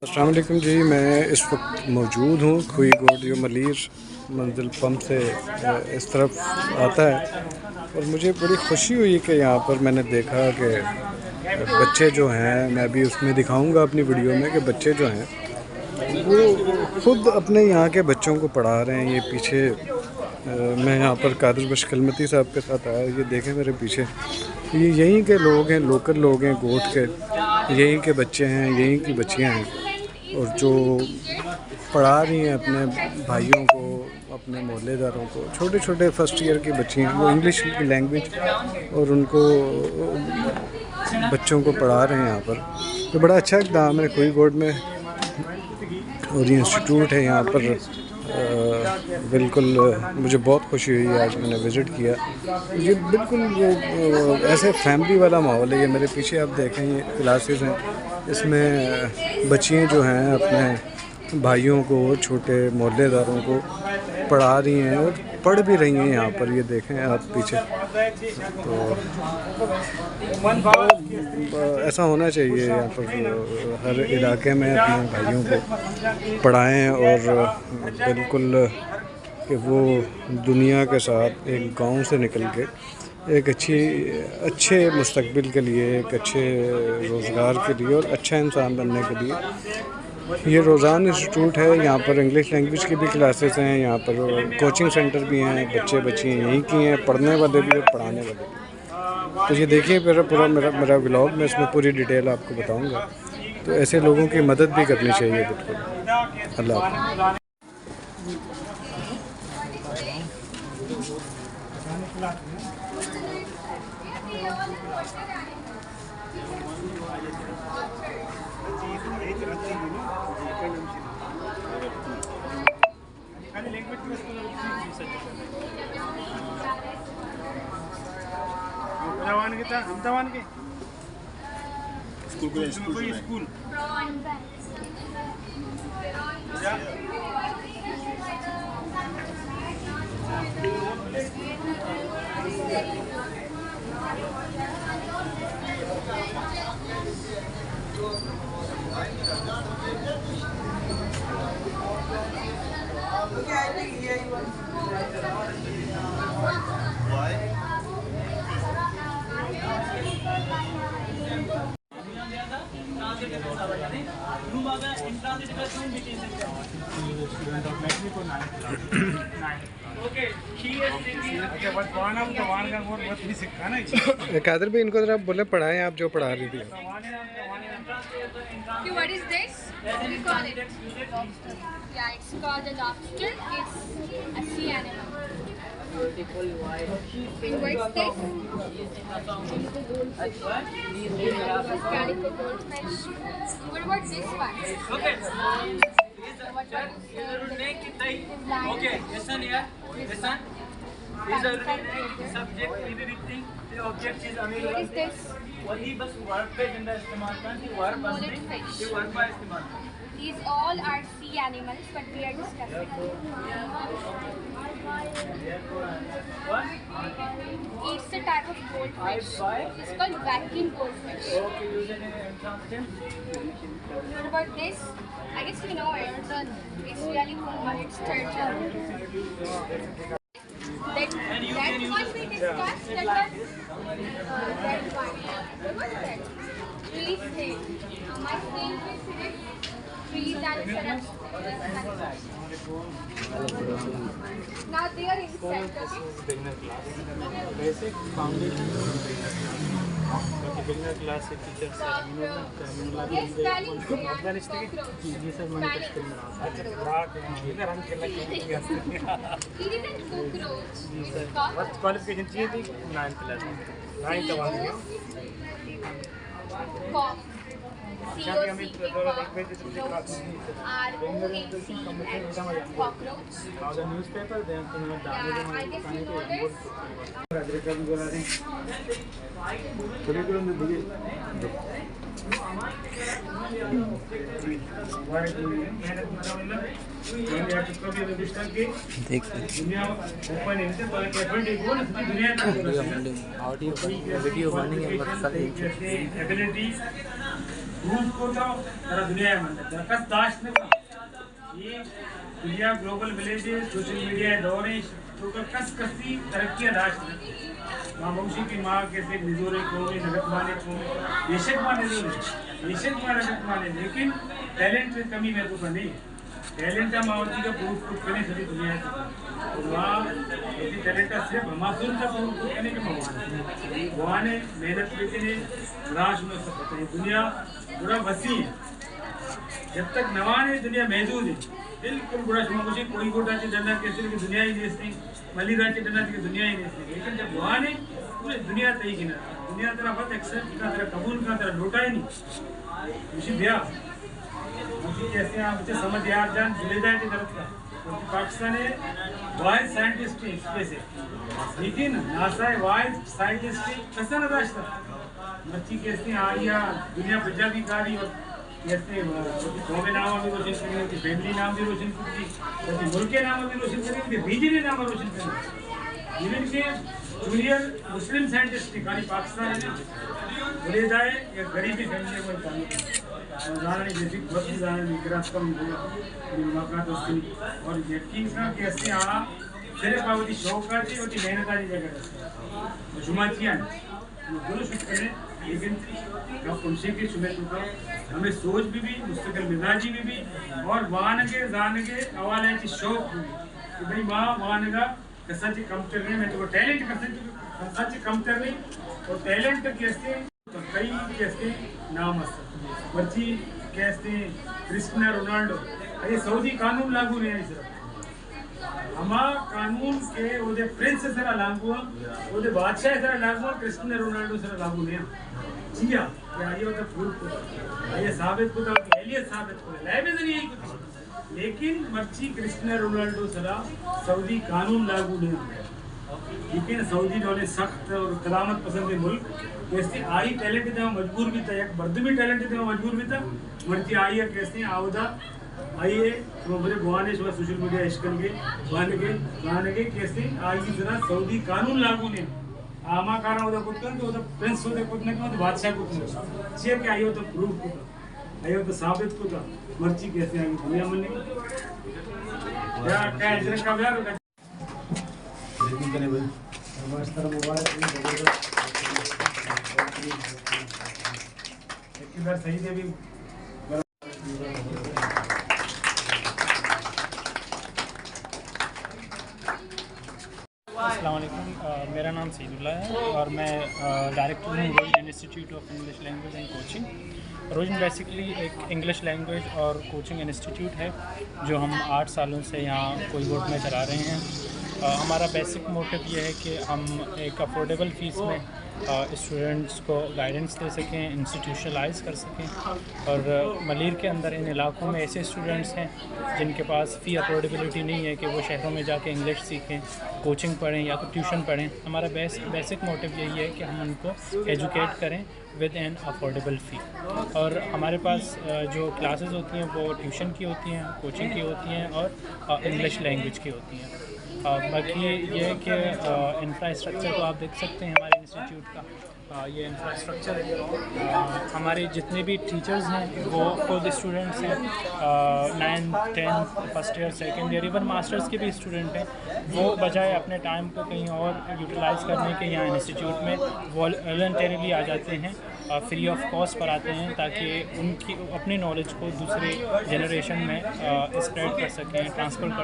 अस्सलाम वालेकुम जी। मैं इस वक्त मौजूद हूँ खुई गोड जो मलीर मंजिल पंप से इस तरफ आता है और मुझे बड़ी खुशी हुई कि यहाँ पर मैंने देखा कि बच्चे जो हैं, मैं भी उसमें दिखाऊंगा अपनी वीडियो में कि बच्चे जो हैं वो ख़ुद अपने यहाँ के बच्चों को पढ़ा रहे हैं। ये पीछे मैं यहाँ पर कादिर बख्श कलमती साहब के साथ आया। ये देखें मेरे पीछे, ये यहीं के लोग हैं, लोकल लोग हैं गोट के, यहीं के बच्चे हैं, यहीं की बच्चियाँ हैं और जो पढ़ा रही हैं अपने भाइयों को, अपने मोहल्लेदारों को। छोटे छोटे फर्स्ट ईयर की बच्चियाँ हैं, वो इंग्लिश की लैंग्वेज और उनको बच्चों को पढ़ा रहे हैं यहाँ पर। तो बड़ा अच्छा इक़दाम है खुई गोड में और ये इंस्टीट्यूट है यहाँ पर। बिल्कुल मुझे बहुत खुशी हुई, आज मैंने विज़िट किया। ये बिल्कुल वो ऐसे फैमिली वाला माहौल है। ये मेरे पीछे आप देखें, ये क्लासेस हैं, इसमें बच्चियाँ जो हैं अपने भाइयों को, छोटे मोहल्लेदारों को पढ़ा रही हैं और पढ़ भी रही हैं यहाँ पर। ये देखें आप पीछे, तो ऐसा होना चाहिए यहाँ पर। हर इलाके में अपने भाइयों को पढ़ाएं और बिल्कुल कि वो दुनिया के साथ एक गांव से निकल के एक अच्छे मुस्तकबिल के लिए, एक अच्छे रोज़गार के लिए और अच्छा इंसान बनने के लिए ये रोज़ान इंस्टीट्यूट है। यहाँ पर इंग्लिश लैंग्वेज की भी क्लासेस हैं, यहाँ पर कोचिंग सेंटर भी हैं, बच्चे बच्चियाँ यहीं की हैं, पढ़ने वाले भी और पढ़ाने वाले भी। तो ये देखिए मेरा व्लॉग में इसमें पूरी डिटेल आपको बताऊँगा। तो ऐसे लोगों की मदद भी करनी चाहिए बिल्कुल। अल्लाह हाफ़िज़। स्कूल कादिर भाई, इनको जरा बोले पढ़ाएं आप जो पढ़ा रही थी। What is this? What do you call it? Yeah, it's called a lobster. It's a sea animal. And what's this? Calico goldfish. What about this one? Okay, listen here. Listen. These are the subject, everything. The object is available. What is this? वही बस verb पे जिंदा इस्तेमाल करते हैं, verb बस नहीं, ये वर्ब का इस्तेमाल करते हैं। These all are sea animals, but we are discussing. What? It's a type of goldfish. It's called vacuum goldfish. Okay, using an transition. What about this? I guess you know it. It's really cool, but it's turtle. That one we discussed, that one. That one. What was that? Trees thing. My favorite is trees and syrup. Now they are insect. beginner class. Basic foundation. beginner class से teachers terminology Yes, spelling. जी sir मैंने test करना इधर हम खेलना It isn't cockroach. It's called first qualification चाहिए थी 9th class में 9th तक cock. Cockroach. the newspaper then Yeah, I guess you know this. Audio video बनेंगे रूस को तो तेरा दुनिया में तेरा कस दाश्त ने ये दुनिया ग्लोबल विलेज सोशल मीडिया दौर है तो कस कसी तरक्की दाश्त ने मामूशी की माँ कैसे निजोरे को नगत माने को बेशक माने बेशक माने नगत माने लेकिन टैलेंट की कमी में तो नहीं टैलेंट मावती का प्रूफ करने सभी दुनिया से वहाँ यदि टैलेंट का सिर्फ हमासून का प्रूफ करने के भगवान वहाँ ने मेहनत करके ने राज में सब पता है दुनिया पूरा वसी है जब तक नवाने दुनिया महदूद है बिल्कुल बुरा मुझे कोई गोटा से डरना कैसे की दुनिया ही नहीं मली राज से डरना की दुनिया ही नहीं लेकिन जब वहाँ ने पूरे दुनिया तय की ना दुनिया तेरा बहुत एक्सेप्ट का तेरा कबूल का तेरा लौटा ही नहीं मुझे ब्याह कैसे आप मुझे समझ यार जान जुलेदार की तरफ का पाकिस्तान है वाइज साइंटिस्ट स्पेस है लेकिन नासा है वाइज साइंटिस्ट कैसा ना रास्ता मच्छी कैसे आ रही दुनिया बजा भी खा रही और कैसे कौमे नाम भी रोशन करेंगे फैमिली नाम भी रोशन करेंगे मुल्क के नाम भी रोशन करेंगे रीजन नाम रोशन करेंगे इवन के जूनियर मुस्लिम साइंटिस्ट खाली पाकिस्तान में बोले जाए या गरीबी फैमिली को जाने जैसी बहुत ही जाने निगरान कम मुलाकात उसकी और यकीन का कैसे आ सिर्फ आवती शौक का थी और मेहनत वाली जगह जुमा किया दुरुस्त करें लेकिन उनसे की सुबह का हमें सोच भी मुस्तकिल मिजाजी भी और वाहन के जाने के हवाले की शौक कि भाई वाहन का कसर कम कर रही है मैं तो टैलेंट कसर कम कर रही और टैलेंट कैसे तो कई कैसे नाम बच्ची कैसे क्रिस्टियानो रोनाल्डो ये सऊदी कानून लागू नहीं है सिर्फ हमारा कानून के ओदे प्रिंस सरा लागू ओदे बादशाह सरा लागू क्रिस्टियानो रोनाल्डो सरा लागू नहीं जिया ये आइए तो प्रूफ को ये साबित को तो एलियत साबित को लाइव नहीं यही कुछ लेकिन मर्ची क्रिस्टियानो रोनाल्डो सरा सऊदी कानून लागू नहीं लेकिन सऊदी ने सख्त और कलामत पसंद मुल्क कैसे आई टैलेंट थे मजबूर भी था एक बर्द भी टैलेंट थे मजबूर भी था मर्ची आई है कैसे आवदा आइए तो मेरे बुआने सोशल मीडिया इश्कन के गाने के कैसे आई जरा सऊदी कानून लागू नहीं आमा कारा उधर कुछ कर तो उधर प्रिंस उधर कुछ नहीं तो बादशाह कुछ नहीं चेक के आइयो तो प्रूफ को आइयो तो साबित को था मर्ची कैसे आई दुनिया में नहीं यार क्या इधर का यार लेकिन कने भाई नमस्कार मुबारक एक बार सही से भी अस्सलाम वालेकुम मेरा नाम सईदुल्ला है और मैं डायरेक्टर हूँ Rozan institute of English language and coaching. Rozan basically एक इंग्लिश लैंग्वेज और कोचिंग इंस्टीट्यूट है जो हम 8 सालों से यहाँ कोईकोट में चला रहे हैं। हमारा बेसिक मोटिव ये है कि हम एक अफोर्डेबल फ़ीस में स्टूडेंट्स को गाइडेंस दे सकें, इंस्टीट्यूशनलाइज कर सकें। और मलीर के अंदर इन इलाकों में ऐसे स्टूडेंट्स हैं जिनके पास फ़ी अफोर्डेबिलिटी नहीं है कि वो शहरों में जाके इंग्लिश सीखें, कोचिंग पढ़ें या तो ट्यूशन पढ़ें। हमारा बेसिक मोटिव यही है कि हम उनको एजुकेट करें विद एन अफोर्डेबल फ़ी। और हमारे पास जो क्लासेस होती हैं वो ट्यूशन की होती हैं, कोचिंग की होती हैं और इंग्लिश लैंग्वेज की होती हैं। बाकी ये है कि इंफ्रास्ट्रक्चर को आप देख सकते हैं हमारे इंस्टीट्यूट का। ये इंफ्रास्ट्रक्चर है। हमारे जितने भी टीचर्स हैं वो खुद स्टूडेंट्स हैं, 9th 10th first year second year even masters के भी स्टूडेंट हैं। वो बजाय अपने टाइम को कहीं और यूटिलाइज़ करने के यहाँ इंस्टीट्यूट में वॉलंटरीली आ जाते हैं, फ्री ऑफ कॉस्ट पर आते हैं ताकि उनकी अपनी नॉलेज को दूसरे जनरेशन में स्प्रेड कर सकें, ट्रांसफ़र कर